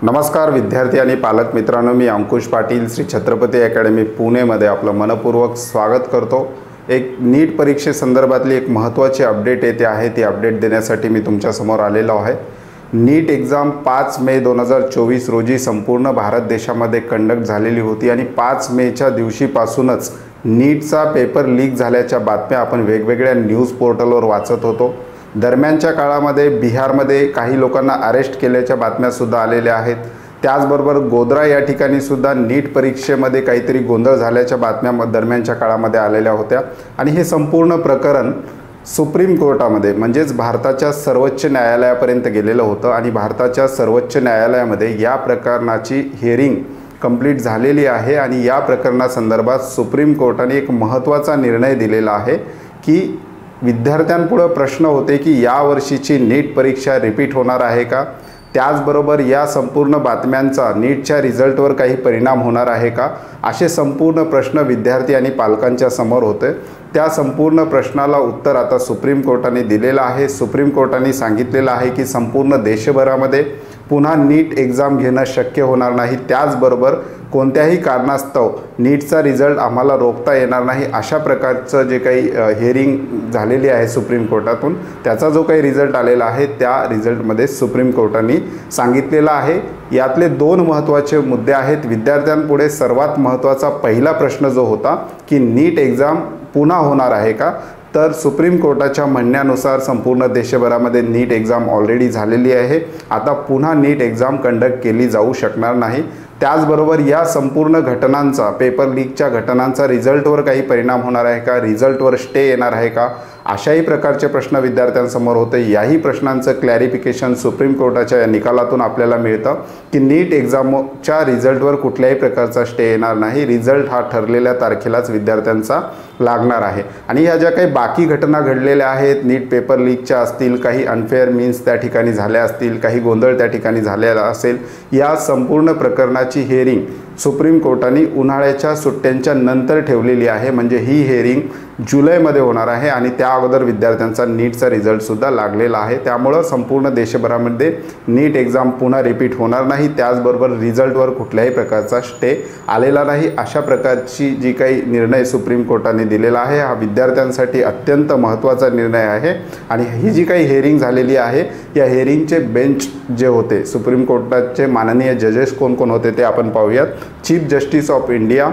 नमस्कार विद्यार्थी आणि पालक मित्रांनो, मी अंकुश पाटील श्री छत्रपती अकॅडमी पुणेमध्ये आपलं मनपूर्वक स्वागत करतो। एक नीट परीक्षेसंदर्भातली एक महत्त्वाची अपडेट येते आहे, ती अपडेट देण्यासाठी मी तुमच्यासमोर आलेलो आहे। नीट एक्झाम 5 मे 2024 रोजी संपूर्ण भारत देशामध्ये कंडक्ट झालेली होती आणि 5 मेच्या दिवशीपासूनच नीटचा पेपर लीक झाल्याच्या बातम्या आपण वेगवेगळ्या न्यूज पोर्टलवर वाचत होतो। दरम्यानच्या काळामध्ये बिहारमध्ये काही लोकांना अरेस्ट केल्याच्या बातम्यासुद्धा आलेल्या आहेत। त्याचबरोबर गोध्रा या ठिकाणी सुद्धा नीट परीक्षेमध्ये काहीतरी गोंधळ झाल्याच्या बातम्या दरम्यानच्या काळामध्ये आलेल्या होत्या आणि हे संपूर्ण प्रकरण सुप्रीम कोर्टामध्ये म्हणजेच भारताच्या सर्वोच्च न्यायालयापर्यंत गेलेलं होतं आणि भारताच्या सर्वोच्च न्यायालयामध्ये या प्रकरणाची हिअरिंग कंप्लीट झालेली आहे आणि या प्रकरणासंदर्भात सुप्रीम कोर्टाने एक महत्त्वाचा निर्णय दिलेला आहे की विद्यार्थ्यांपुढे प्रश्न होते की या वर्षीची नीट परीक्षा रिपीट होणार आहे का, त्याचबरोबर या संपूर्ण बातम्यांचा नीटच्या रिझल्टवर काही परिणाम होणार आहे का, असे संपूर्ण प्रश्न विद्यार्थी आणि पालकांच्या समोर होते। त्या संपूर्ण प्रश्नाला उत्तर आता सुप्रीम कोर्टाने दिलेलं आहे। सुप्रीम कोर्टाने सांगितलेलं आहे की संपूर्ण देशभरामध्ये पुन्हा नीट एक्झाम घेणं शक्य होणार नाही, त्याचबरोबर कोणत्याही कारणास्तव नीटचा रिझल्ट आम्हाला रोखता येणार नाही, अशा प्रकारचं जे काही हिअरिंग झालेली आहे सुप्रीम कोर्टातून त्याचा जो काही रिझल्ट आलेला आहे त्या रिझल्टमध्ये सुप्रीम कोर्टाने सांगितलेलं आहे। यातले दोन महत्त्वाचे मुद्दे आहेत। विद्यार्थ्यांपुढे सर्वात महत्त्वाचा पहिला प्रश्न जो होता की नीट एक्झाम पुन्हा होणार आहे का, तर सुप्रीम कोर्टाच्या म्हणण्यानुसार संपूर्ण देशभरामध्ये नीट एक्झाम ऑलरेडी झालेली आहे, आता पुन्हा नीट एक्झाम कंडक्ट केली जाऊ शकणार नाही। त्याचबरोबर या संपूर्ण घटनांचा पेपर लीकच्या घटनांचा रिझल्टवर काही परिणाम होणार आहे का, रिझल्टवर स्टे येणार आहे का, अशाही प्रकारचे प्रश्न विद्यार्थ्यांसमोर होते। याही प्रश्नांचं क्लॅरिफिकेशन सुप्रीम कोर्टाच्या या निकालातून आपल्याला मिळतं की नीट एक्झामच्या रिझल्टवर कुठल्याही प्रकारचा स्टे येणार नाही, रिझल्ट हा ठरलेल्या तारखेलाच विद्यार्थ्यांचा लागणार आहे। आणि ह्या ज्या काही बाकी घटना घडलेल्या आहेत, नीट पेपर लीकच्या असतील, काही अनफेअर मीन्स त्या ठिकाणी झाल्या असतील, काही गोंधळ त्या ठिकाणी झालेला असेल, या संपूर्ण प्रकरणाची हिअरिंग सुप्रीम कोर्टाने उन्हाळ्याच्या सुट्ट्यांच्या नंतर ठेवलेली आहे। म्हणजे ही हिअरिंग जुलैमध्ये होणार आहे आणि त्या अगोदर विद्यार्थ्यांचा नीटचा रिझल्टसुद्धा लागलेला आहे। त्यामुळं संपूर्ण देशभरामध्ये नीट एक्झाम पुन्हा रिपीट होणार नाही, त्याचबरोबर रिझल्टवर कुठल्याही प्रकारचा स्टे आलेला नाही, अशा प्रकारची जी काही निर्णय सुप्रीम कोर्टाने दिलेला आहे हा विद्यार्थ्यांसाठी अत्यंत महत्त्वाचा निर्णय आहे। आणि ही जी काही हिअरिंग झालेली आहे या हिअरिंगचे बेंच जे होते सुप्रीम कोर्टाचे माननीय जजेस कोण कोण होते ते आपण पाहूयात। Chief justice of India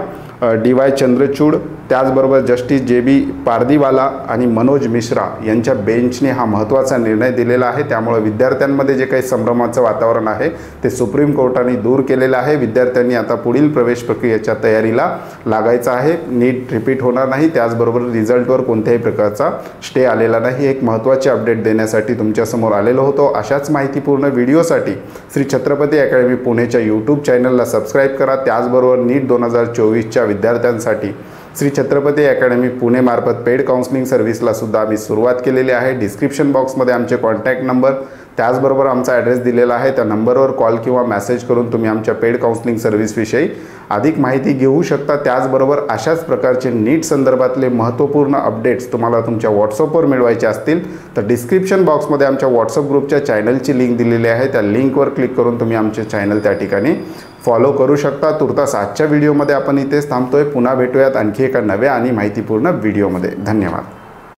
DY Chandrachud, त्याचबरोबर जस्टिस JB पारदीवाला आणि मनोज मिश्रा यांच्या बेंचने हा महत्त्वाचा निर्णय दिलेला आहे। त्यामुळे विद्यार्थ्यांमध्ये जे काही संभ्रमाचं वातावरण आहे ते सुप्रीम कोर्टाने दूर केलेलं आहे। विद्यार्थ्यांनी आता पुढील प्रवेश प्रक्रियेच्या तयारीला लागायचं आहे। नीट रिपीट होणार नाही, त्याचबरोबर रिझल्टवर कोणत्याही प्रकारचा स्टे आलेला नाही। एक महत्त्वाची अपडेट देण्यासाठी तुमच्यासमोर आलेलो होतो। अशाच माहितीपूर्ण व्हिडिओसाठी श्री छत्रपती अकॅडमी पुणेच्या यूट्यूब चॅनलला सबस्क्राईब करा। त्याचबरोबर नीट 2024च्या विद्यार्थ्यांसाठी श्री छत्रपती अकॅडमी पुणे मार्फत पेड काउन्सिलिंग सर्व्हिसला सुद्धा आम्ही सुरुवात केलेली आहे। डिस्क्रिप्शन बॉक्समध्ये आमचे कॉन्टॅक्ट नंबर त्याचबरोबर आमचा ॲड्रेस दिलेला आहे, त्या नंबरवर कॉल किंवा मेसेज करून तुम्ही आमच्या पेड काउन्सिलिंग सर्व्हिसविषयी अधिक माहिती घेऊ शकता। त्याचबरोबर अशाच प्रकारचे नीट संदर्भातले महत्त्वपूर्ण अपडेट्स तुम्हाला तुमच्या व्हॉट्सअपवर मिळवायचे असतील तर डिस्क्रिप्शन बॉक्समध्ये आमच्या व्हॉट्सअप ग्रुपच्या चॅनलची लिंक दिलेली आहे, त्या लिंकवर क्लिक करून तुम्ही आमचे चॅनल त्या ठिकाणी फॉलो करू शकता। तुर्तास आजच्या व्हिडिओमध्ये आपण इथेच थांबतोय, पुन्हा भेटूयात आणखी एका नव्या आणि माहितीपूर्ण व्हिडिओमध्ये। धन्यवाद।